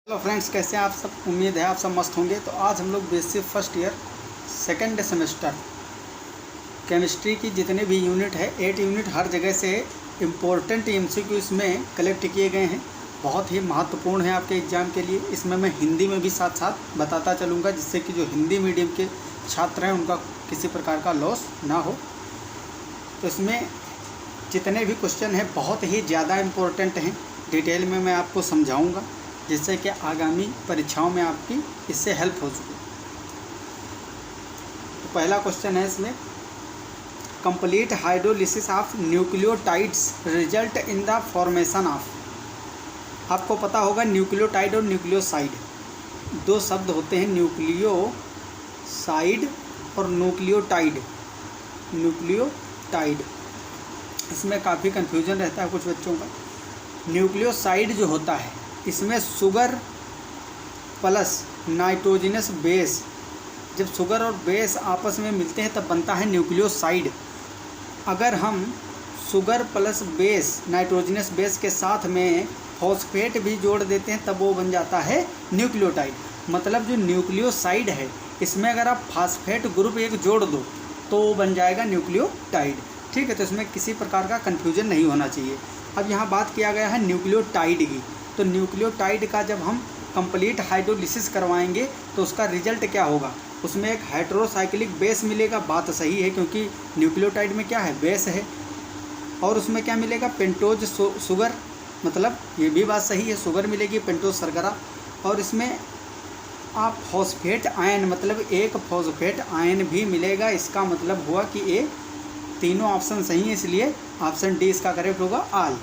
Hello friends, कैसे हैं आप सब। उम्मीद है आप सब मस्त होंगे। तो आज हम लोग basic first year second semester chemistry की जितने भी यूनिट है 8 यूनिट हर जगह से इम्पोर्टेंट एमसीक्यू इसमें कलेक्ट किए गए हैं। बहुत ही महत्वपूर्ण है आपके एग्ज़ाम के लिए। इसमें मैं हिंदी में भी साथ साथ बताता चलूँगा, जिससे कि जो हिंदी मीडियम के छात्र हैं उनका किसी प्रकार का लॉस ना हो। तो इसमें जितने भी क्वेश्चन हैं बहुत ही ज़्यादा इम्पोर्टेंट हैं। डिटेल में मैं आपको समझाऊँगा, जिससे कि आगामी परीक्षाओं में आपकी इससे हेल्प हो सके। तो पहला क्वेश्चन है इसमें, complete hydrolysis of nucleotides result in the formation of. आपको पता होगा न्यूक्लियोटाइड और न्यूक्लियोसाइड दो शब्द होते हैं, न्यूक्लियोसाइड और न्यूक्लियोटाइड। न्यूक्लियोटाइड इसमें काफ़ी कन्फ्यूजन रहता है कुछ बच्चों का। न्यूक्लियोसाइड जो होता है इसमें शुगर प्लस नाइट्रोजनस बेस, जब शुगर और बेस आपस में मिलते हैं तब बनता है न्यूक्लियोसाइड। अगर हम sugar plus base nitrogenous base के साथ में फॉस्फेट भी जोड़ देते हैं तब वो बन जाता है न्यूक्लियोटाइड। मतलब जो न्यूक्लियोसाइड है इसमें अगर आप फॉस्फेट ग्रुप एक जोड़ दो तो वो बन जाएगा न्यूक्लियोटाइड। ठीक है, तो इसमें किसी प्रकार का कन्फ्यूजन नहीं होना चाहिए। अब यहाँ बात किया गया है न्यूक्लियोटाइड की। तो न्यूक्लियोटाइड का जब हम कंप्लीट हाइड्रोलिसिस करवाएंगे तो उसका रिजल्ट क्या होगा, उसमें एक हेटेरोसाइक्लिक बेस मिलेगा। बात सही है, क्योंकि न्यूक्लियोटाइड में क्या है, बेस है। और उसमें क्या मिलेगा, पेंटोज शुगर, मतलब ये भी बात सही है, शुगर मिलेगी, पेंटोज शर्करा। और इसमें आप फॉस्फेट आयन, मतलब एक फॉस्फेट आयन भी मिलेगा। इसका मतलब हुआ कि ये तीनों ऑप्शन सही है, इसलिए ऑप्शन डी इसका करेक्ट होगा, all.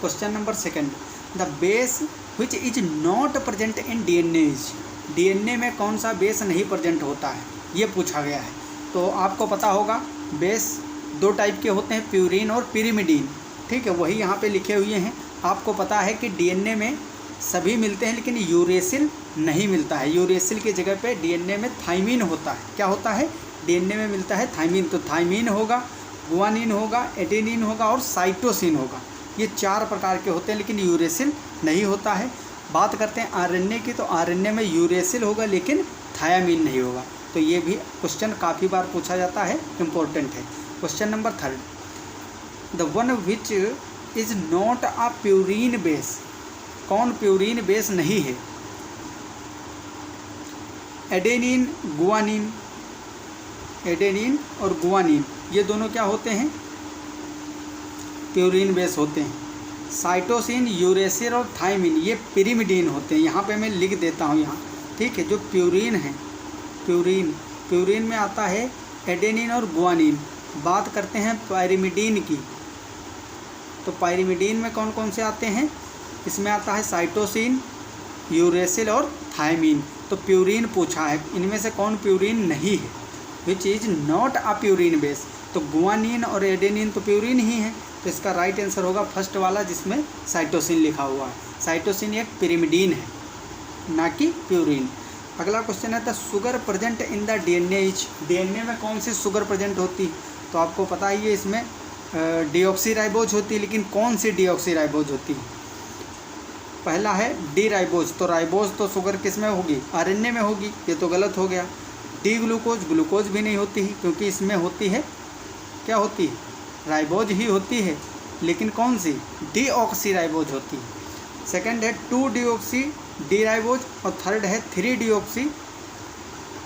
Question number second, the base which is not present in DNA is. DNA में कौन सा बेस नहीं प्रेजेंट होता है, ये पूछा गया है। तो आपको पता होगा बेस दो टाइप के होते हैं, प्यूरिन और पिरिमिडीन। ठीक है, वही यहाँ पे लिखे हुए हैं। आपको पता है कि डीएनए में सभी मिलते हैं, लेकिन यूरेसिल नहीं मिलता है। यूरेसिल की जगह पे डीएनए में थाइमिन होता है। क्या होता है, डीएनए में मिलता है थाइमिन। तो थाइमिन होगा, गुआनिन होगा, एडेनिन होगा और साइटोसिन होगा। ये 4 प्रकार के होते हैं, लेकिन यूरेसिल नहीं होता है। बात करते हैं आरएनए की, तो आरएनए में यूरेसिल होगा लेकिन थायामीन नहीं होगा। तो ये भी क्वेश्चन काफ़ी बार पूछा जाता है, इम्पोर्टेंट है। Question number third, the one which is not a purine base. कौन प्यूरिन बेस नहीं है, एडेनिन गुआनिन। एडेनिन और गुआनिन ये दोनों क्या होते हैं, प्यूरिन बेस होते हैं। साइटोसिन, यूरेसिल और थाइमिन ये पिरिमिडीन होते हैं। यहाँ पे मैं लिख देता हूँ यहाँ। ठीक है, जो प्यूरिन है, प्यूरिन में आता है एडेनिन और गुआनिन। बात करते हैं पायरिमिडीन की, तो पायरिमिडीन में कौन कौन से आते हैं, इसमें आता है साइटोसिन, यूरेसिल और थाइमिन। तो प्यूरिन पूछा है, इनमें से कौन प्यूरिन नहीं है, which is not a purine base. तो गुआनिन और एडेनिन तो प्यूरिन ही है। तो इसका राइट आंसर होगा फर्स्ट वाला, जिसमें साइटोसिन लिखा हुआ है। साइटोसिन एक पिरिमिडीन है, ना कि प्यूरिन। अगला क्वेश्चन है, the sugar present in the DNA is. DNA में कौन सी शुगर प्रेजेंट होती, तो आपको पता ही है इसमें डीऑक्सीराइबोज होती है। लेकिन कौन सी डीऑक्सीराइबोज होती है, पहला है डी राइबोज। तो राइबोज तो शुगर किस में होगी, आरएनए में होगी, ये तो गलत हो गया। डी ग्लूकोज, ग्लूकोज भी नहीं होती है, क्योंकि इसमें होती है, क्या होती है, राइबोज ही होती है। लेकिन कौन सी, डीऑक्सीराइबोज होती है। सेकंड है 2 डीऑक्सी डी राइबोज और थर्ड है 3 डीऑक्सी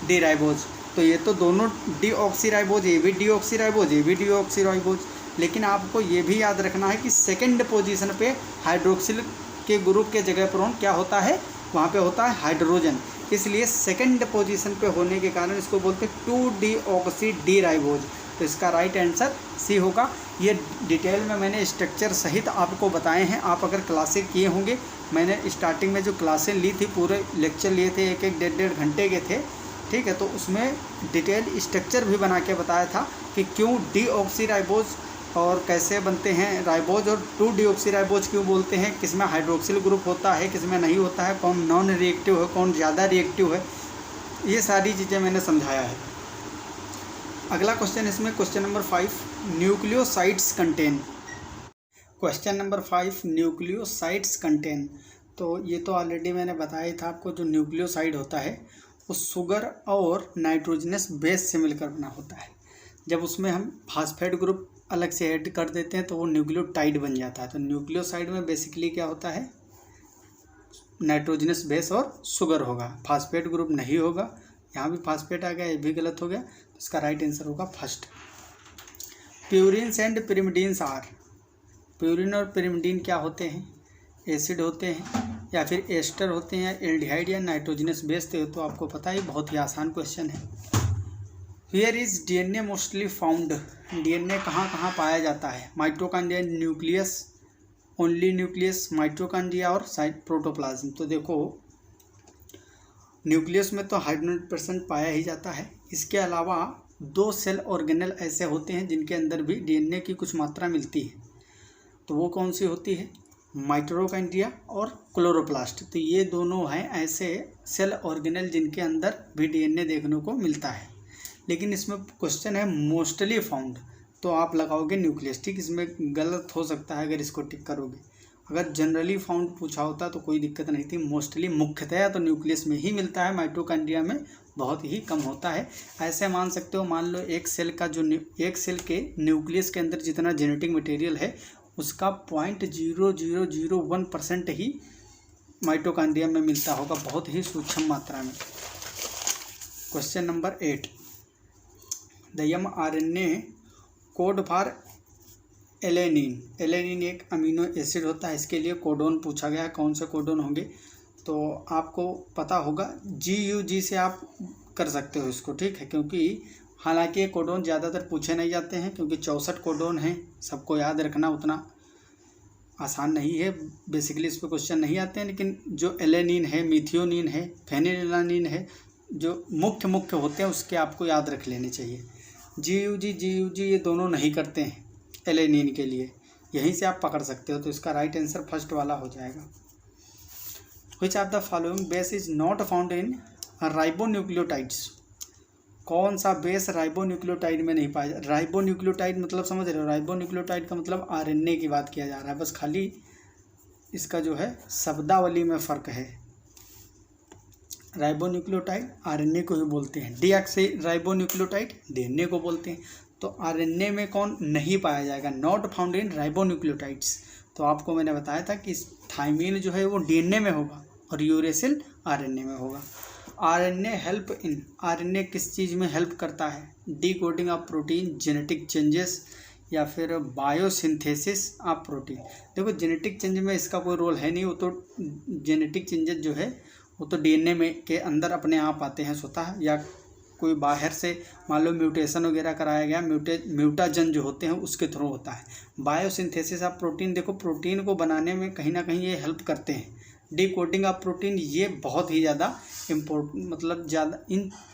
डी राइबोज। तो ये तो दोनों डीऑक्सीराइबोज, ये भी डीऑक्सीराइबोज, ये भी डीऑक्सीराइबोज। लेकिन आपको ये भी याद रखना है कि सेकंड पोजीशन पे हाइड्रोक्सिल के ग्रुप के जगह पर क्या होता है, वहाँ पे होता है हाइड्रोजन। इसलिए सेकंड पोजीशन पे होने के कारण इसको बोलते हैं 2 डीऑक्सी डी राइबोज। तो इसका राइट आंसर सी होगा। ये डिटेल में मैंने स्ट्रक्चर सहित आपको बताए हैं। आप अगर क्लासें किए होंगे, मैंने स्टार्टिंग में जो क्लासें ली थी, पूरे लेक्चर लिए थे, 1-1, 1.5 घंटे के थे। ठीक है, तो उसमें डिटेल स्ट्रक्चर भी बना के बताया था कि क्यों डीऑक्सीराइबोज और कैसे बनते हैं राइबोज, और 2 डीऑक्सीराइबोज क्यों बोलते हैं, किसमें हाइड्रोक्सिल ग्रुप होता है, किसमें नहीं होता है, कौन नॉन रिएक्टिव है, कौन ज़्यादा रिएक्टिव है, ये सारी चीज़ें मैंने समझाया है। अगला क्वेश्चन इसमें question number 5, nucleosides contain. Question number 5, nucleosides contain. तो ये तो ऑलरेडी मैंने बताया ही था आपको, जो न्यूक्लियोसाइड होता है वो शुगर और नाइट्रोजनस बेस से मिलकर बना होता है। जब उसमें हम फास्फेट ग्रुप अलग से ऐड कर देते हैं तो वो न्यूक्लियोटाइड बन जाता है। तो न्यूक्लियोसाइड में बेसिकली क्या होता है, नाइट्रोजनस बेस और शुगर होगा, फास्फेट ग्रुप नहीं होगा। यहाँ भी फास्फेट आ गया, ये भी गलत हो गया, तो इसका राइट आंसर होगा first. Purines and pyrimidines are, purine और पिरिमिडीन क्या होते हैं, एसिड होते हैं या फिर एस्टर होते हैं या एल्डिहाइड या नाइट्रोजनस बेस थे। तो आपको पता है, बहुत ही आसान क्वेश्चन है। Here is DNA mostly found, DNA कहाँ कहाँ पाया जाता है, mitochondria, nucleus, only nucleus, mitochondria और साइट प्रोटोप्लाज्म। तो देखो न्यूक्लियस में तो 100% पाया ही जाता है। इसके अलावा 2 सेल ऑर्गेनल ऐसे होते हैं जिनके अंदर भी डीएनए की कुछ मात्रा मिलती है। तो वो कौन सी होती है, माइटोकॉन्ड्रिया और क्लोरोप्लास्ट। तो ये दोनों हैं ऐसे सेल ऑर्गेनल जिनके अंदर भी डीएनए देखने को मिलता है। लेकिन इसमें क्वेश्चन है मोस्टली फाउंड, तो आप लगाओगे न्यूक्लियस, ठीक। इसमें गलत हो सकता है अगर इसको टिक करोगे। अगर जनरली फाउंड पूछा होता तो कोई दिक्कत नहीं थी। मोस्टली मुख्यतया तो न्यूक्लियस में ही मिलता है, माइटोकॉन्ड्रिया में बहुत ही कम होता है। ऐसे मान सकते हो, मान लो एक सेल का जो एक सेल के न्यूक्लियस के अंदर जितना जेनेटिक मटेरियल है उसका 0.0001% ही माइटोकॉन्ड्रिया में मिलता होगा, बहुत ही सूक्ष्म मात्रा में। Question number 8, the mRNA code for alanine, alanine एक अमीनो एसिड होता है, इसके लिए कोडोन पूछा गया है। कौन से कोडोन होंगे तो आपको पता होगा, GUG से आप कर सकते हो इसको, ठीक है। क्योंकि हालांकि ये कोडोन ज़्यादातर पूछे नहीं जाते हैं क्योंकि 64 कोडोन हैं, सबको याद रखना उतना आसान नहीं है। बेसिकली इस पर क्वेश्चन नहीं आते हैं। लेकिन जो एलेनिन है, मिथियोनिन है, फेनिलैलानिन है, जो मुख्य होते हैं उसके आपको याद रख लेने चाहिए। GUG ये दोनों नहीं करते हैं एलेनिन के लिए, यहीं से आप पकड़ सकते हो। तो इसका राइट आंसर फर्स्ट वाला हो जाएगा। विच of the following base is not found in ribonucleotides, कौन सा बेस राइबोन्यूक्लियोटाइड में नहीं पाया। राइबोन्यूक्लियोटाइड मतलब समझ रहे हो, राइबोन्यूक्लियोटाइड का मतलब RNA की बात किया जा रहा है, बस खाली इसका जो है शब्दावली में फ़र्क है। राइबोन्यूक्लियोटाइड RNA को ही बोलते हैं, डीऑक्सी राइबोन्यूक्लियोटाइड DNA को बोलते हैं। तो RNA में कौन नहीं पाया जाएगा, नॉट फाउंड इन राइबोन्यूक्लियोटाइड्स। तो आपको मैंने बताया था कि थाइमिन जो है वो DNA में होगा और यूरेसिल RNA में होगा। RNA हेल्प इन, RNA किस चीज़ में हेल्प करता है, decoding of protein, genetic changes या फिर बायोसिंथेसिस ऑफ प्रोटीन। देखो जेनेटिक चेंज में इसका कोई रोल है नहीं, वो तो जेनेटिक चेंजेस जो है वो तो DNA में के अंदर अपने आप आते हैं स्वतः, या कोई बाहर से मान लो म्यूटेशन वगैरह कराया गया, म्यूटाजन जो होते हैं उसके थ्रू होता है। बायोसिंथेसिस ऑफ प्रोटीन, देखो प्रोटीन को बनाने में कहीं ना कहीं ये हेल्प करते हैं। डिकोडिंग ऑफ प्रोटीन ये बहुत ही ज़्यादा मतलब ज़्यादा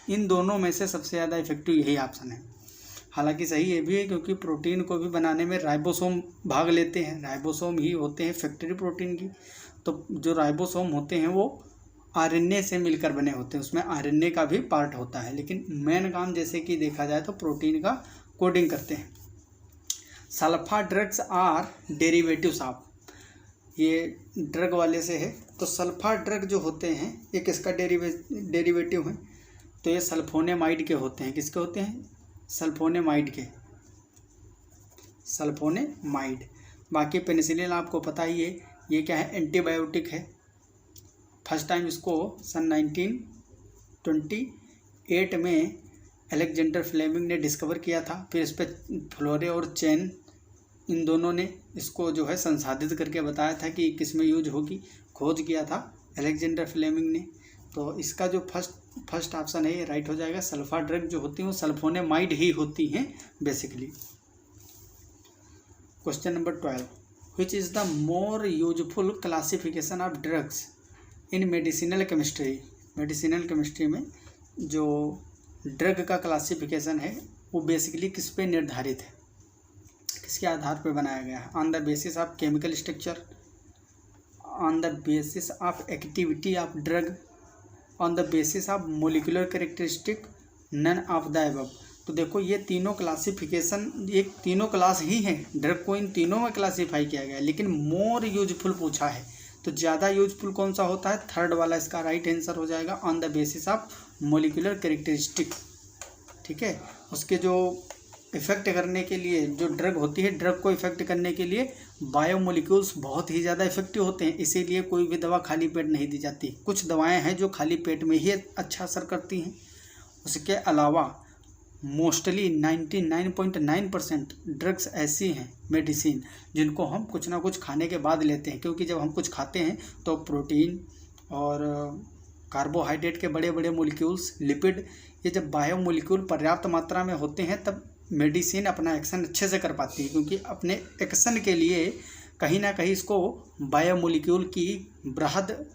इन दोनों में से सबसे ज़्यादा इफेक्टिव यही ऑप्शन है। हालांकि सही ये भी है क्योंकि प्रोटीन को भी बनाने में राइबोसोम भाग लेते हैं, राइबोसोम ही होते हैं फैक्ट्री प्रोटीन की। तो जो राइबोसोम होते हैं वो RNA से मिलकर बने होते हैं, उसमें RNA का भी पार्ट होता है। लेकिन मेन काम जैसे कि देखा जाए तो प्रोटीन का कोडिंग करते हैं। Sulpha drugs are derivatives of, ये ड्रग वाले से है। तो सल्फा ड्रग जो होते हैं ये किसका डेरिवेटिव है, तो ये सल्फोनेमाइड के होते हैं। किसके होते हैं, सल्फोनेमाइड के, सल्फोनेमाइड। बाकी पेनिसिलिन आपको पता ही है, ये क्या है, एंटीबायोटिक है। फर्स्ट टाइम इसको सन 1928 में अलेक्जेंडर फ्लेमिंग ने डिस्कवर किया था। फिर इस पर फ्लोरे और चैन इन दोनों ने इसको जो है संसाधित करके बताया था कि किस में यूज होगी, खोज किया था अलेक्जेंडर फ्लेमिंग ने। तो इसका जो फर्स्ट ऑप्शन है ये राइट हो जाएगा। सल्फा ड्रग जो होती हैं वो सल्फोनेमाइड ही होती हैं basically. Question number 12, which is the more useful classification of drugs in medicinal chemistry. Medicinal chemistry में जो ड्रग का क्लासिफिकेशन है वो बेसिकली किस पे निर्धारित है, किसके आधार पर बनाया गया है। On the basis of chemical structure, on the basis of activity of drug, on the basis of molecular characteristic, none of the above. तो देखो ये तीनों क्लासिफिकेशन, ये तीनों क्लास ही हैं, ड्रग को इन तीनों में क्लासीफाई किया गया है। लेकिन मोर यूजफुल पूछा है तो ज़्यादा यूजफुल कौन सा होता है, थर्ड वाला इसका राइट आंसर हो जाएगा, on the basis of molecular characteristic. ठीक है, उसके जो इफ़ेक्ट करने के लिए जो ड्रग होती है, ड्रग को इफ़ेक्ट करने के लिए बायोमोलिक्यूल्स बहुत ही ज़्यादा इफेक्टिव होते हैं, इसीलिए कोई भी दवा खाली पेट नहीं दी जाती। कुछ दवाएं हैं जो खाली पेट में ही अच्छा असर करती हैं। उसके अलावा मोस्टली 99.9% ड्रग्स ऐसी हैं, मेडिसिन, जिनको हम कुछ ना कुछ खाने के बाद लेते हैं, क्योंकि जब हम कुछ खाते हैं तो प्रोटीन और कार्बोहाइड्रेट के बड़े बड़े मोलिक्यूल्स, लिपिड, ये जब बायोमोलिक्यूल पर्याप्त मात्रा में होते हैं तब मेडिसिन अपना एक्शन अच्छे से कर पाती है, क्योंकि अपने एक्शन के लिए कहीं ना कहीं इसको बायोमोलिक्यूल की बृहद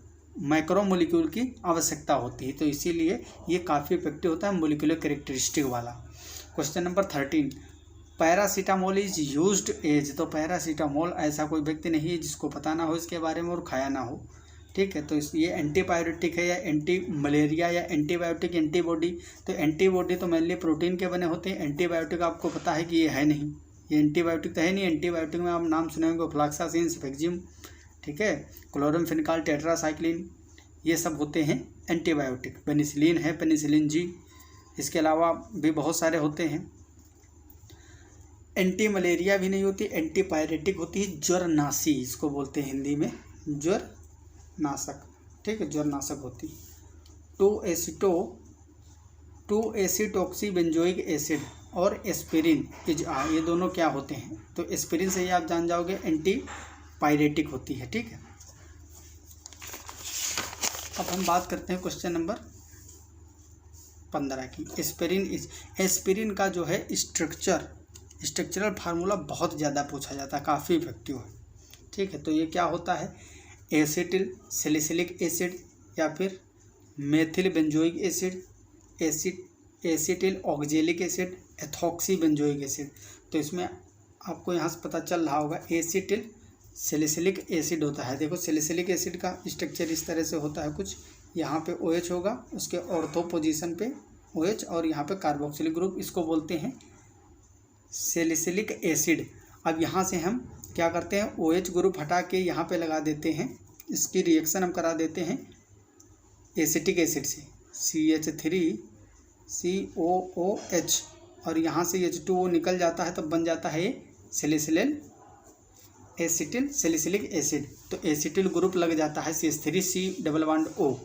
माइक्रोमोलिक्यूल की आवश्यकता होती है, तो इसीलिए ये काफ़ी इफेक्टिव होता है मोलिकुलर कैरेक्टरिस्टिक वाला। Question number 13, paracetamol is used as. तो पैरासीटामोल ऐसा कोई व्यक्ति नहीं है जिसको पता ना हो इसके बारे में और खाया ना हो। ठीक है, तो ये एंटीबायोटिक है या एंटी मलेरिया या एंटीबायोटिक एंटीबॉडी। तो एंटीबॉडी तो मेनली प्रोटीन के बने होते हैं, एंटीबायोटिक आपको पता है कि ये है नहीं, ये एंटीबायोटिक तो है नहीं। एंटीबायोटिक में आप नाम सुने होंगे फ्लॉक्सासिन, सेफेक्जिम, ठीक है, क्लोरमफेनिकॉल, टेट्रासाइक्लिन, ये सब होते हैं एंटीबायोटिक। पेनिसिलिन है, पेनिसिलिन जी, इसके अलावा भी बहुत सारे होते हैं। एंटी मलेरिया भी नहीं होती, एंटीपायरेटिक होती है, ज्वरनाशी इसको बोलते हैं हिंदी में, ज्वरनाशक। ठीक है, ज्वरनाशक होती। 2-एसिटोक्सी बेंजोइक एसिड और एस्पिरिन ये दोनों क्या होते हैं, तो एस्पिरिन से ही आप जान जाओगे एंटीपायरेटिक होती है। ठीक है, अब हम बात करते हैं क्वेश्चन नंबर 15 की। एस्पिरिन का जो है स्ट्रक्चरल फार्मूला बहुत ज़्यादा पूछा जाता है, काफ़ी इफेक्टिव है। ठीक है, तो ये क्या होता है, एसिटिल सैलिसिलिक एसिड या फिर methyl benzoic acid, acetyl oxalic acid, ethoxy benzoic acid. तो इसमें आपको यहाँ से पता चल रहा होगा एसिटिल सैलिसिलिक एसिड होता है। देखो सैलिसिलिक एसिड का स्ट्रक्चर इस तरह से होता है कुछ, यहाँ पे OH होगा, उसके ऑर्थो पोजीशन पे OH और यहाँ पे कार्बोक्सिलिक ग्रुप, इसको बोलते हैं सैलिसिलिक एसिड। अब यहाँ से हम क्या करते हैं, OH ग्रुप हटा के यहाँ पे लगा देते हैं, इसकी रिएक्शन हम करा देते हैं एसिटिक एसिड से, CH3COOH, और यहाँ से H2O निकल जाता है, तब बन जाता है एसिटिल सैलिसिलिक एसिड। तो एसिटिल ग्रुप लग जाता है CH3C++O,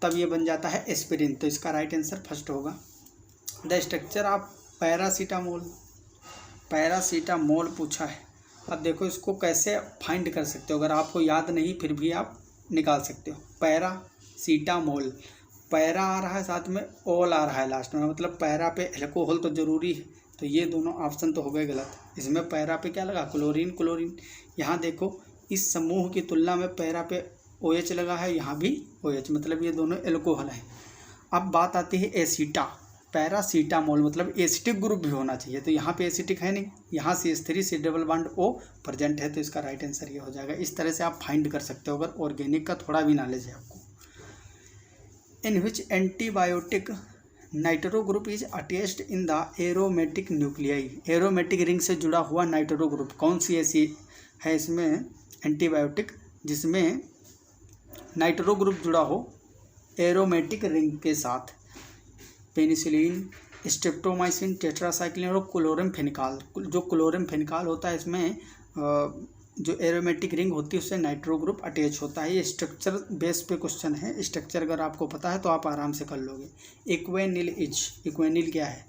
तब ये बन जाता है एस्पिरिन। तो इसका राइट आंसर फर्स्ट होगा। द स्ट्रक्चर ऑफ पैरासीटामोल पूछा है। अब देखो इसको कैसे फाइंड कर सकते हो, अगर आपको याद नहीं फिर भी आप निकाल सकते हो। पैरासीटामोल, पैरा आ रहा है साथ में ओल आ रहा है लास्ट में, मतलब पैरा पे एल्कोहल तो जरूरी है, तो ये दोनों ऑप्शन तो हो गए गलत। इसमें पैरा पे क्या लगा, क्लोरीन। यहाँ देखो इस समूह की तुलना में पैरा पे OH लगा है, यहाँ भी OH, मतलब ये दोनों एल्कोहल हैं। अब बात आती है पैरासीटामोल, मतलब एसिटिक ग्रुप भी होना चाहिए, तो यहाँ पे एसिटिक है नहीं, यहाँ CH3C++O प्रेजेंट है, तो इसका राइट आंसर ये हो जाएगा। इस तरह से आप फाइंड कर सकते हो अगर ऑर्गेनिक का थोड़ा भी नॉलेज है आपको। In which antibiotic nitro group is attached in the aromatic nuclei. Aromatic ring से जुड़ा हुआ नाइट्रो ग्रुप कौन सी ऐसी है इसमें एंटीबायोटिक जिसमें नाइट्रो ग्रुप जुड़ा हो एरोमेटिक रिंग के साथ? पेनिसिलिन, स्ट्रेप्टोमाइसिन, टेट्रासाइक्लिन और क्लोरमफेनिकॉल। जो क्लोरमफेनिकॉल होता है इसमें जो एरोमेटिक रिंग होती है उससे नाइट्रो ग्रुप अटैच होता है। ये स्ट्रक्चर बेस पे क्वेश्चन है, स्ट्रक्चर अगर आपको पता है तो आप आराम से कर लोगे। इक्वेनिल क्या है,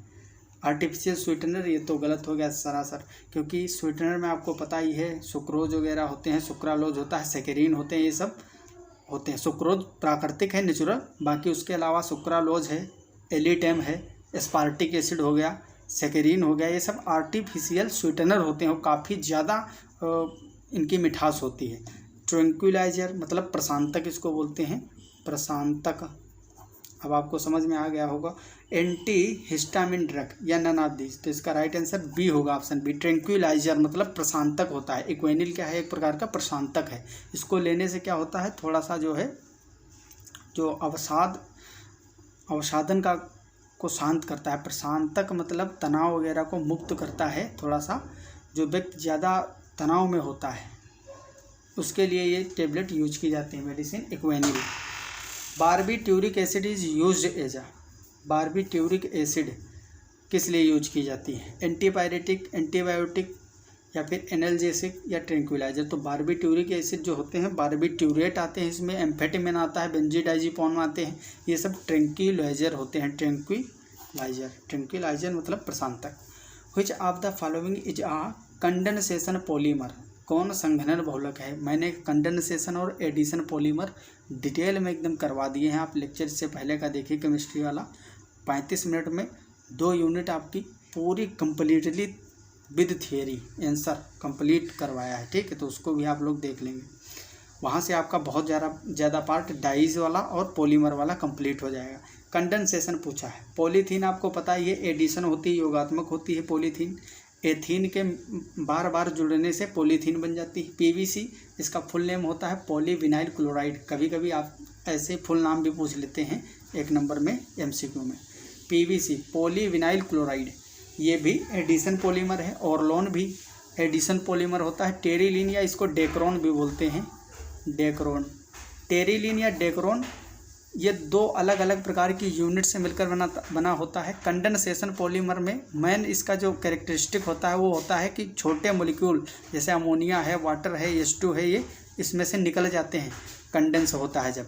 आर्टिफिशियल स्वीटनर, ये तो गलत हो गया सरासर, क्योंकि स्वीटनर में आपको पता ही है सुक्रोज वगैरह होते हैं, सुक्रालोज होता है, सेकेरिन होते हैं, ये सब होते हैं। सुक्रोज प्राकृतिक है, नेचुरल, बाकी उसके अलावा सुक्रालोज है, एलिटेम है, एस्पार्टिक एसिड हो गया, सेकेरिन हो गया, ये सब आर्टिफिशियल स्वीटनर होते हैं और काफ़ी ज़्यादा इनकी मिठास होती है। ट्रैंक्विलाइजर मतलब प्रशांतक इसको बोलते हैं, प्रशांतक। अब आपको समझ में आ गया होगा। एंटी हिस्टामिन ड्रग या नन ऑफ दिस, तो इसका राइट आंसर बी होगा, ऑप्शन बी। ट्रैंक्विलाइजर मतलब प्रशांतक होता है। इक्वेनिल क्या है, एक प्रकार का प्रशांतक है। इसको लेने से क्या होता है, थोड़ा सा जो है जो अवसादन को शांत करता है। प्रशांतक मतलब तनाव वगैरह को मुक्त करता है। थोड़ा सा जो व्यक्ति ज़्यादा तनाव में होता है उसके लिए ये टेबलेट यूज की जाती है medicine equanil. Barbituric acid is used as a, barbituric acid किस लिए यूज की जाती है? एंटीपायरेटिक, एंटीबायोटिक या फिर एनाल्जेसिक या ट्रैंक्विलाइजर। तो बारबीट्यूरिक एसिड जो होते हैं, बारबीट्यूरेट आते हैं, इसमें एम्फेटामिन आता है, बेंजीडाइजिपॉन आते हैं, ये सब ट्रैंक्विलाइजर होते हैं। ट्रैंक्विलाइजर, ट्रैंक्विलाइजर मतलब प्रशांतक। Which of the following is a condensation polymer, कौन संघनन बहुलक है? मैंने कंडेंसेशन और एडिशन पॉलीमर डिटेल में एकदम करवा दिए हैं, आप लेक्चर से पहले का देखिए केमिस्ट्री वाला। 35 मिनट में 2 यूनिट आपकी पूरी completely with theory answer complete करवाया है, ठीक है, तो उसको भी आप लोग देख लेंगे। वहाँ से आपका बहुत ज़्यादा पार्ट डाइज वाला और पॉलीमर वाला कंप्लीट हो जाएगा। कंडेंसेशन पूछा है। पॉलीथीन आपको पता है ये एडिशन होती है, योगात्मक होती है पॉलीथीन। एथीन के बार बार जुड़ने से पॉलीथीन बन जाती है। पीवीसी इसका फुल नेम होता है पॉलीविनाइल क्लोराइड। कभी कभी आप ऐसे फुल नाम भी पूछ लेते हैं 1 नंबर में एमसीक्यू में। पीवीसी पॉलीविनाइल क्लोराइड ये भी एडिशन पॉलीमर है। ऑर्लोन भी एडिशन पॉलीमर होता है। टेरिलीन या इसको डेक्रोन भी बोलते हैं, डेक्रोन। टेरिलीन या डेक्रोन ये 2 अलग अलग प्रकार की यूनिट से मिलकर बना होता है। कंडेंसेशन पॉलीमर में मेन इसका जो कैरेक्टरिस्टिक होता है वो होता है कि छोटे मॉलिक्यूल जैसे अमोनिया है, वाटर है, H2 है, ये इसमें से निकल जाते हैं, कंडेंस होता है जब।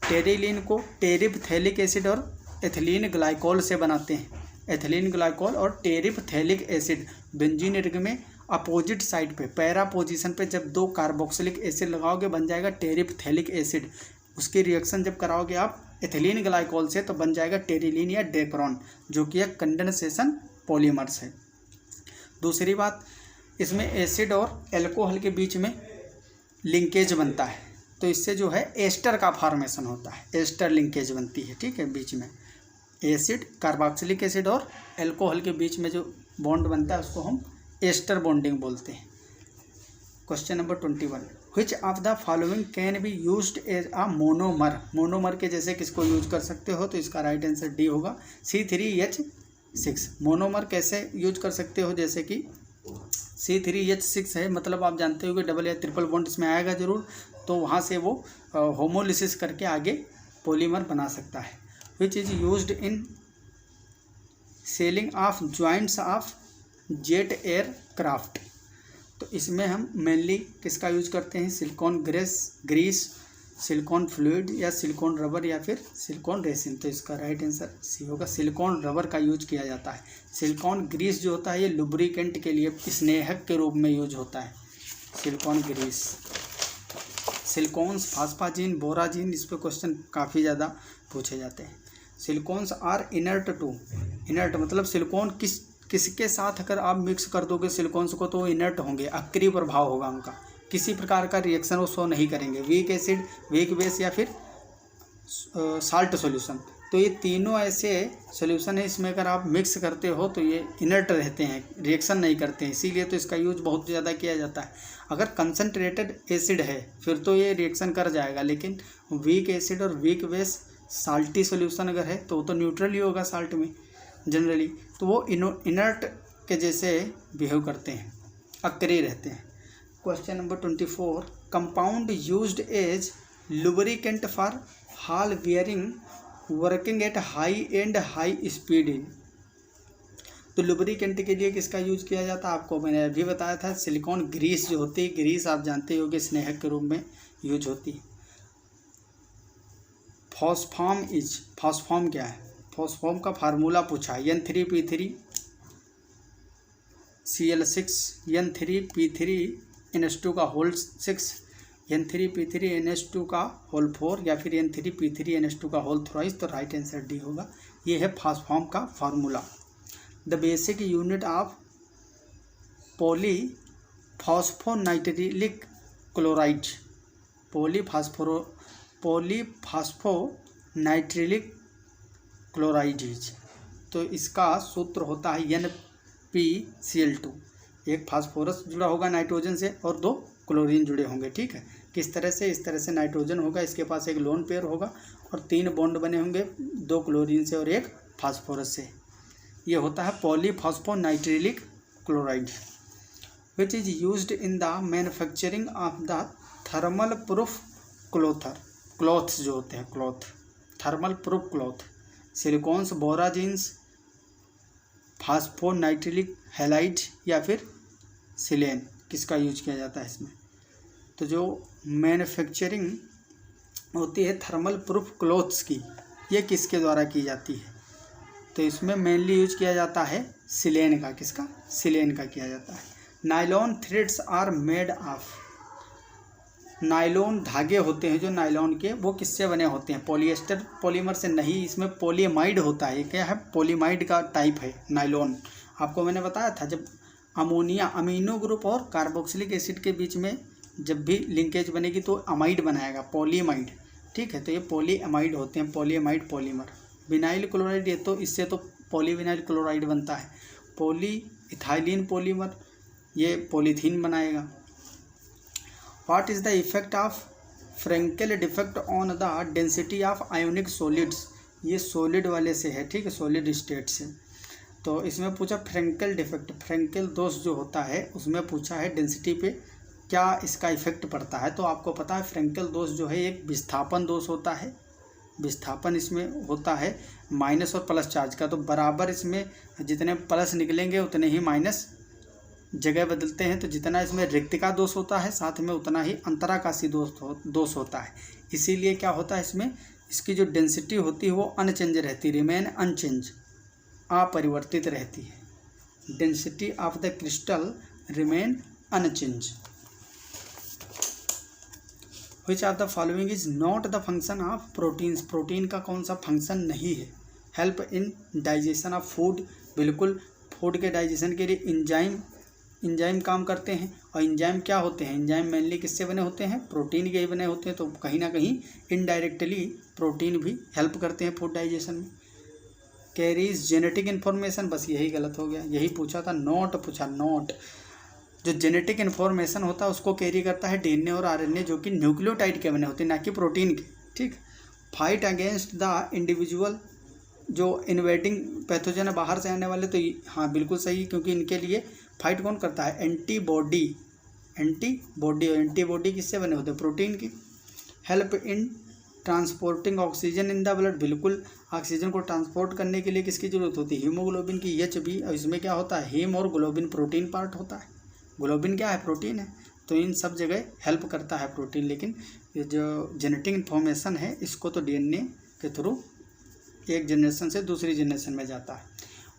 टेरिलीन को टेरिपथैलिक एसिड और एथिलीन ग्लाइकोल से बनाते हैं। एथिलीन ग्लाइकोल और टेरिपथैलिक एसिड बेंजीन रिंग में अपोजिट साइड पे पैरा पोजीशन पे जब 2 कार्बोक्सिलिक एसिड लगाओगे बन जाएगा टेरिपथैलिक एसिड। उसकी रिएक्शन जब कराओगे आप एथिलीन ग्लाइकोल से तो बन जाएगा टेरिलीन या डेक्रोन, जो कि एक कंडेंसेशन पॉलीमर्स है। दूसरी बात, इसमें एसिड और एल्कोहल के बीच में लिंकेज बनता है, तो इससे जो है एस्टर का फॉर्मेशन होता है, एस्टर लिंकेज बनती है, ठीक है। बीच में एसिड, कार्बोक्सिलिक एसिड और एल्कोहल के बीच में जो बॉन्ड बनता है उसको हम एस्टर बॉन्डिंग बोलते हैं। Question number 21, which of the following can be used as a monomer. Monomer के जैसे किसको यूज कर सकते हो? तो इसका राइट आंसर डी होगा, C3H6। मोनोमर कैसे यूज कर सकते हो? जैसे कि C3H6 है, मतलब आप जानते हो कि डबल या ट्रिपल बॉन्ड इसमें आएगा जरूर, तो वहाँ से वो होमोलिसिस करके आगे पॉलीमर बना सकता है। विच is used in selling of joints of jet aircraft. तो इसमें हम मेनली किसका यूज करते हैं? सिलिकॉन ग्रीस, सिलिकॉन फ्लूइड या सिलिकॉन रबर या फिर सिलिकॉन रेसिन। तो इसका राइट आंसर सी होगा, सिलिकॉन रबर का यूज किया जाता है। सिलिकॉन ग्रीस जो होता है ये लुब्रिकेंट के लिए स्नेहक के रूप में यूज होता है, silicone grease. Silicones, phosphazene, borazine, इस पर क्वेश्चन काफ़ी ज़्यादा पूछे जाते हैं। Silicones are inert to, inert मतलब सिलिकॉन किसके साथ अगर आप मिक्स कर दोगे सिलिकॉन्स को तो वो इनर्ट होंगे, अक्रिय प्रभाव होगा उनका, किसी प्रकार का रिएक्शन वो शो नहीं करेंगे। वीक एसिड, वीक बेस या फिर साल्ट सॉल्यूशन। तो ये तीनों ऐसे सॉल्यूशन है, इसमें अगर आप मिक्स करते हो तो ये इनर्ट रहते हैं, रिएक्शन नहीं करते हैं, इसीलिए तो इसका यूज बहुत ज़्यादा किया जाता है। अगर कंसनट्रेटेड एसिड है फिर तो ये रिएक्शन कर जाएगा, लेकिन वीक एसिड और वीक बेस साल्टी सॉल्यूशन अगर है तो वो तो न्यूट्रल ही होगा साल्ट में जनरली, तो वो इनर्ट के जैसे बिहेव करते हैं, अक्रिय रहते हैं। Question number 24, compound used as lubricant for hall bearing working at high and high speed. तो लुब्रिकेंट के लिए किसका यूज किया जाता है? आपको मैंने अभी बताया था, सिलिकॉन ग्रीस जो होती है, ग्रीस आप जानते हो कि स्नेहक के रूप में यूज होती है। फॉस्फॉर्म क्या है? फॉस्फॉर्म का फार्मूला पूछा, N3P3Cl6, N3P3NH2 का होल 6, N3P3NH2 का होल 4 या फिर N3P3NH2 का होल थ्राइस। तो राइट आंसर डी होगा, ये है फॉस्फॉर्म का formula. The basic unit of polyphosphonitrilic chloride, polyphosphonitrilic chloride. तो इसका सूत्र होता है NaCl2। एक फास्फोरस जुड़ा होगा नाइट्रोजन से और 2 क्लोरीन जुड़े होंगे, ठीक है। किस तरह से? इस तरह से नाइट्रोजन होगा, इसके पास एक लोन पेयर होगा और 3 बॉन्ड बने होंगे, 2 क्लोरीन से और 1 फास्फोरस से। ये होता है polyphosphonitrilic chloride. Which is used in the manufacturing of the thermal proof cloths जो होते हैं, cloth, thermal proof cloth, silicones, borazines, phosphonitrilic halide या फिर सिलेन, किसका यूज किया जाता है इसमें। तो जो मैन्युफैक्चरिंग होती है थर्मल प्रूफ क्लॉथ्स की, ये किसके द्वारा की जाती है, तो इसमें मेनली यूज किया जाता है सिलेन का, किसका, सिलेन का किया जाता है। Nylon threads are made of, nylon धागे होते हैं जो नायलॉन के, वो किससे बने होते हैं, पॉलिएस्टर पॉलीमर से नहीं, इसमें पॉलीमाइड होता है। ये क्या है, पॉलीमाइड का टाइप है नायलॉन। आपको मैंने बताया था जब अमोनिया, अमीनो ग्रुप और कार्बोक्सिलिक एसिड के बीच में जब भी लिंकेज बनेगी तो अमाइड बनाएगा, पॉलीमाइड, ठीक है। तो ये पॉलीअमाइड होते हैं, पॉलीअमाइड पॉलीमर। विनाइल क्लोराइड, ये तो इससे तो पॉलीविनाइल क्लोराइड बनता है। पॉली इथाइलिन पॉलीमर, ये पॉलीथीन बनाएगा। What is the effect of Frenkel defect on the density of ionic solids, ये सॉलिड वाले से है, ठीक है, सॉलिड स्टेट से। तो इसमें पूछा फ्रेंकेल डिफेक्ट, फ्रेंकेल दोष जो होता है उसमें पूछा है डेंसिटी पे क्या इसका इफेक्ट पड़ता है। तो आपको पता है फ्रेंकेल दोष जो है एक विस्थापन दोष होता है, विस्थापन इसमें होता है माइनस और प्लस चार्ज का। तो बराबर इसमें जितने प्लस निकलेंगे उतने ही माइनस जगह बदलते हैं। तो जितना इसमें रिक्तिका दोष होता है साथ में उतना ही अंतराकाशी दोष होता है। इसीलिए क्या होता है इसमें, इसकी जो डेंसिटी होती है वो अनचेंज रहती, रिमेन अनचेंज, अपरिवर्तित रहती है। Density of the crystal remain unchange. Which of the following is not the function of proteins, protein का कौन सा फंक्शन नहीं है। Help in digestion of food, बिल्कुल फूड के डाइजेशन के लिए इंजाइम काम करते हैं। और इंजाइम क्या होते हैं, इंजाइम मेनली किससे बने होते हैं, प्रोटीन के ही बने होते हैं। तो कहीं ना कहीं इनडायरेक्टली प्रोटीन भी हेल्प करते हैं फूड डाइजेशन में। कैरीज जेनेटिक इन्फॉर्मेशन, बस यही गलत हो गया, यही पूछा था, नॉट पूछा, नॉट। जो जेनेटिक इन्फॉर्मेशन होता है उसको कैरी करता है डीएनए और आरएनए, जो कि न्यूक्लियोटाइड के बने होते हैं, ना कि प्रोटीन के, ठीक। फाइट अगेंस्ट द इंडिविजुअल, जो इन्वेडिंग पैथोजन बाहर से आने वाले, तो हाँ बिल्कुल सही, क्योंकि इनके लिए फाइट कौन करता है, एंटीबॉडी, एंटीबॉडी किससे बने होते हैं, प्रोटीन की। Help in transporting oxygen in the blood, बिल्कुल ऑक्सीजन को ट्रांसपोर्ट करने के लिए किसकी जरूरत होती है, हीमोग्लोबिन की, HB। और इसमें क्या होता है, हीम और ग्लोबिन प्रोटीन पार्ट होता है, ग्लोबिन क्या है, प्रोटीन है। तो इन सब जगह हेल्प करता है प्रोटीन। लेकिन ये जो जेनेटिक इन्फॉर्मेशन है इसको तो डीएनए के थ्रू एक जनरेशन से दूसरी जनरेशन में जाता है।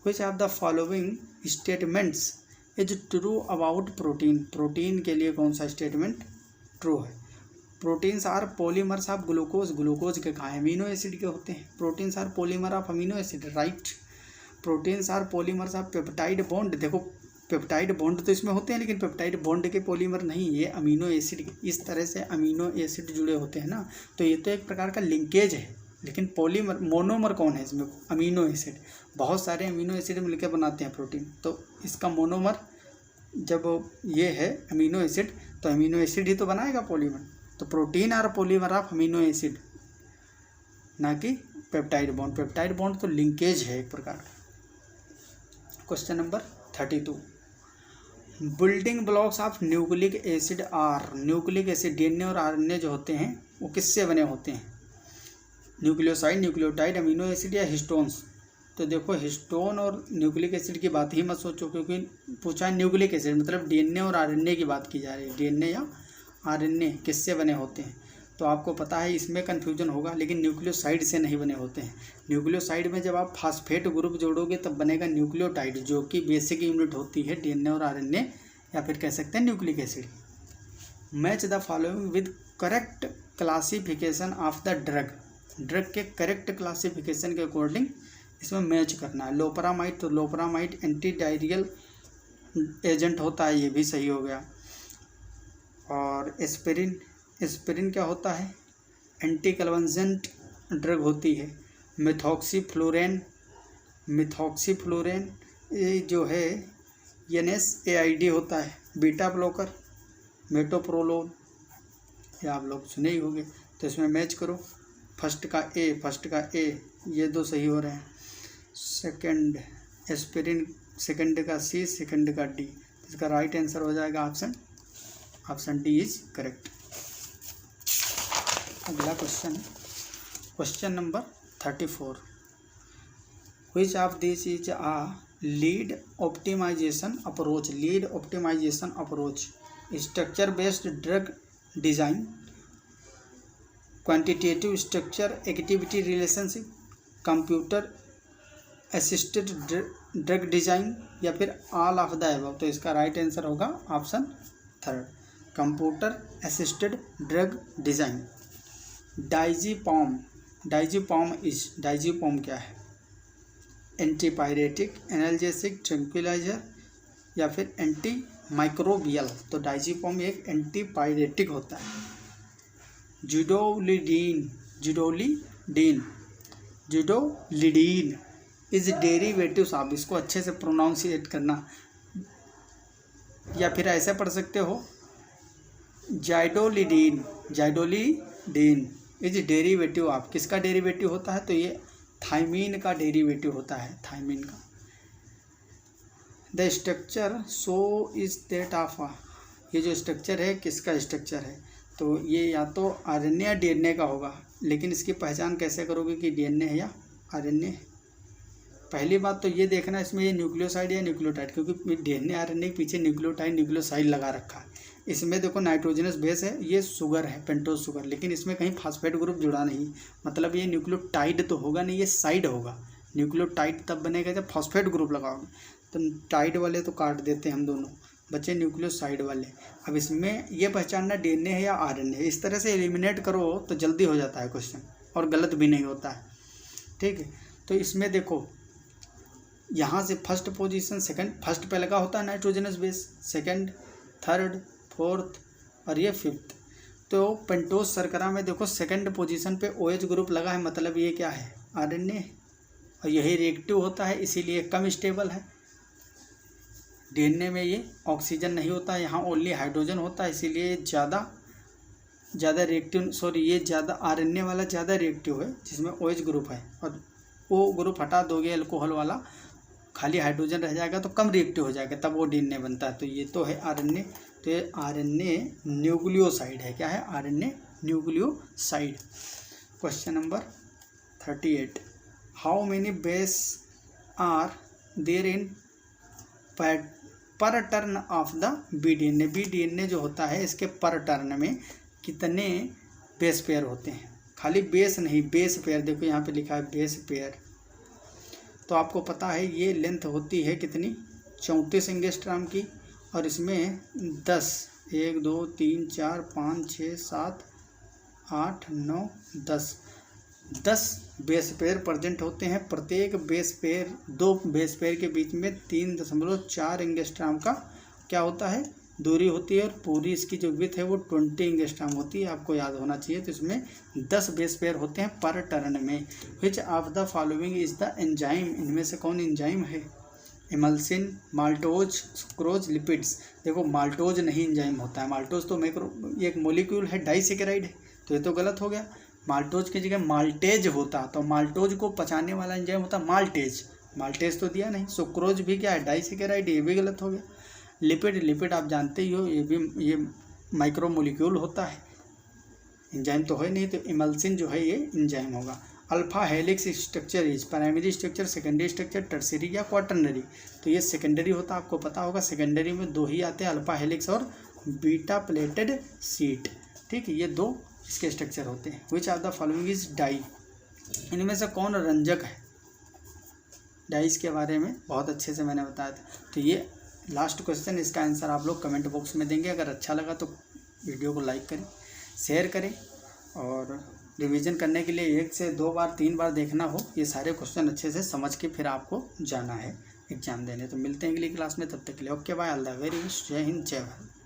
Which of the following statements is true about protein, protein के लिए कौन सा स्टेटमेंट ट्रू है। Proteins are polymers of glucose, glucose के कहाँ अमीनो एसिड के होते हैं। Proteins are polymer of amino acid, right. Proteins are polymers of peptide bond, देखो पेप्टाइड बॉन्ड तो इसमें होते हैं लेकिन पेप्टाइड बॉन्ड के पॉलीमर नहीं, ये अमीनो एसिड, इस तरह से अमीनो एसिड जुड़े होते हैं ना। तो ये तो एक प्रकार का लिंकेज है, लेकिन पॉलीमर, मोनोमर कौन है इसमें, अमीनो एसिड। बहुत सारे अमीनो एसिड मिलकर बनाते हैं प्रोटीन, तो इसका मोनोमर जब ये है अमीनो एसिड, तो अमीनो एसिड ही तो बनाएगा पॉलीमर। तो protein are polymer of amino acid, ना कि पेप्टाइड बॉन्ड। पेप्टाइड बॉन्ड तो लिंकेज है एक प्रकार का। Question number 32, building blocks of nucleic acid are, nucleic acid DNA और आरएनए जो होते हैं वो किससे बने होते हैं, न्यूक्लियोसाइड, न्यूक्लियोटाइड, अमीनो एसिड या हिस्टोन्स। तो देखो हिस्टोन और न्यूक्लिक एसिड की बात ही मत सोचो, क्योंकि पूछा है न्यूक्लिक एसिड, मतलब डीएनए और आरएनए की बात की जा रही है। डीएनए या आरएनए किससे बने होते हैं, तो आपको पता है इसमें कन्फ्यूजन होगा, लेकिन न्यूक्लियोसाइड से नहीं बने होते हैं। न्यूक्लियोसाइड में जब आप फास्फेट ग्रुप जोड़ोगे तब बनेगा न्यूक्लियोटाइड, जो कि बेसिक यूनिट होती है डीएनए और आरएनए, या फिर कह सकते हैं nucleic acid. Match the following with correct classification of the drug, drug के करेक्ट क्लासिफिकेशन के अकॉर्डिंग इसमें मैच करना है। लोपरामाइड, तो लोपरामाइड एंटी डायरियल एजेंट होता है, ये भी सही हो गया। और एस्पिरिन, एस्पिरिन क्या होता है, एंटी कन्वर्जेंट ड्रग होती है। मिथॉक्सीफ्लोरेन, मिथॉक्सीफ्लोरेन ये जो है NSAID होता है। बीटा ब्लॉकर मेटोप्रोलोल, ये आप लोग सुने ही होंगे। तो इसमें मैच करो, फर्स्ट का ए, ये दो सही हो रहे हैं। सेकंड एस्पिरिन, सेकंड का C, सेकंड का D, इसका राइट आंसर हो जाएगा ऑप्शन D इज करेक्ट। अगला क्वेश्चन है question number 34। Which of this is a lead optimization approach? Lead optimization approach, structure based drug design, quantitative structure activity relationship, computer assisted drug design, या फिर all of the above. तो इसका right answer होगा option 3, computer assisted drug design. Diazepam, diazepam क्या है? Antipyretic, analgesic, tranquilliser, या फिर anti microbial. तो डाइजीपॉम एक एंटीपायरेटिक होता है। जुडोलिडीन इज डेरिवेटिव्स। आप इसको अच्छे से प्रोनाउंसिएट करना, या फिर ऐसे पढ़ सकते हो जाइडोलिडीन इज डेरिवेटिव। आप किसका डेरिवेटिव होता है? तो ये थायमीन का डेरिवेटिव होता है, थायमीन का। The structure so is that of, ये जो स्ट्रक्चर है किसका स्ट्रक्चर है? तो ये या तो आरएनए या डीएनए का होगा, लेकिन इसकी पहचान कैसे करोगे कि डीएनए है या आरएनए? पहली बात तो ये देखना इसमें ये न्यूक्लियोसाइड या न्यूक्लियोटाइड, क्योंकि डीएनए आरएनए के पीछे न्यूक्लियोटाइड न्यूक्लियोसाइड लगा रखा है। इसमें देखो नाइट्रोजनस बेस है, ये शुगर है, पेंटोज शुगर, लेकिन इसमें कहीं फास्फेट ग्रुप जुड़ा नहीं, मतलब ये न्यूक्लियोटाइड तो होगा नहीं, ये साइड होगा। न्यूक्लियोटाइड तब बनेगा जब फॉस्फेट ग्रुप लगाओगे। तो टाइड वाले तो काट देते हैं हम दोनों, बच्चे न्यूक्लियोसाइड वाले। अब इसमें ये पहचानना डीएनए है या आरएनए, इस तरह से एलिमिनेट करो तो जल्दी हो जाता है क्वेश्चन, और गलत भी नहीं होता है। ठीक है, तो इसमें देखो यहाँ से फर्स्ट पोजीशन, सेकंड, फर्स्ट पे लगा होता है nitrogenous base, second, third, fourth, और ये फिफ्थ। तो पेंटोज शर्करा में देखो सेकंड पोजीशन पे OH ग्रुप लगा है, मतलब ये क्या है? आरएनए, और यही रिएक्टिव होता है, इसीलिए कम स्टेबल है। डीएनए में ये ऑक्सीजन नहीं होता है, यहाँ ओनली हाइड्रोजन होता है, इसीलिए ज़्यादा रिएक्टिव, ये ज़्यादा आरएनए वाला ज़्यादा रिएक्टिव है, जिसमें OH ग्रुप है। और O ग्रुप हटा दोगे अल्कोहल वाला, खाली हाइड्रोजन रह जाएगा तो कम रिएक्टिव हो जाएगा, तब वो डीएनए बनता है। तो ये तो है आरएनए, तो ये आरएनए न्यूक्लियोसाइड है। क्या है? RNA nucleoside. Question number 38। How many base are there in per turn of the BDNA? BDNA जो होता है इसके पर टर्न में कितने बेस पेयर होते हैं? खाली बेस नहीं, बेस पेयर, देखो यहाँ पे लिखा है बेस पेयर। तो आपको पता है ये लेंथ होती है कितनी? 34 एंगस्ट्रॉम की, और इसमें 10, 1 2 3 4 5 6 7 8 9 10 बेस पेयर प्रेजेंट होते हैं। प्रत्येक बेस पेयर, 2 बेस पेयर के बीच में 3.4 एंगस्ट्रॉम का क्या होता है? दूरी होती है, और पूरी इसकी जो विड्थ है वो 20 एंगस्ट्रॉम होती है, आपको याद होना चाहिए। तो इसमें 10 बेस पेयर होते हैं पर टर्न में। विच of the following is the enzyme? इनमें से कौन एंजाइम है? Emulsion, maltose, sucrose, lipids. देखो माल्टोज नहीं एंजाइम होता है, माल्टोज तो एक मोलिक्यूल है, डाइसेकेराइड है, तो ये तो गलत हो गया। माल्टोज की जगह माल्टेज होता, तो माल्टोज को पचाने वाला एंजाइम होता माल्टेज, माल्टेज तो दिया नहीं। सुक्रोज भी क्या है? डाइसेकेराइड, ये भी गलत हो गया। लिपिड आप जानते ही हो, ये माइक्रो मोलिक्यूल होता है, एंजाइम तो है नहीं। तो इमल्सिन जो है ये एंजाइम होगा। Alpha helix structure is primary structure, secondary structure, tertiary या क्वाटर्नरी? तो ये सेकेंडरी होता है, आपको पता होगा। सेकेंडरी में 2 ही आते हैं, अल्फा हेलिक्स और बीटा प्लेटेड सीट। ठीक है, ये 2 इसके स्ट्रक्चर होते हैं। Which of the following is dye? इनमें से कौन रंजक है? डाइस के बारे में बहुत अच्छे से मैंने बताया था। तो ये लास्ट क्वेश्चन, इसका आंसर आप लोग कमेंट बॉक्स में देंगे। अगर अच्छा लगा तो वीडियो को लाइक करें, शेयर करें, और रिवीजन करने के लिए 1 से 2 बार 3 बार देखना हो, ये सारे क्वेश्चन अच्छे से समझ के फिर आपको जाना है एग्जाम देने। तो मिलते हैं अगली क्लास में, तब तक के लिए okay bye, all the very best, जय हिंद, जय भारत।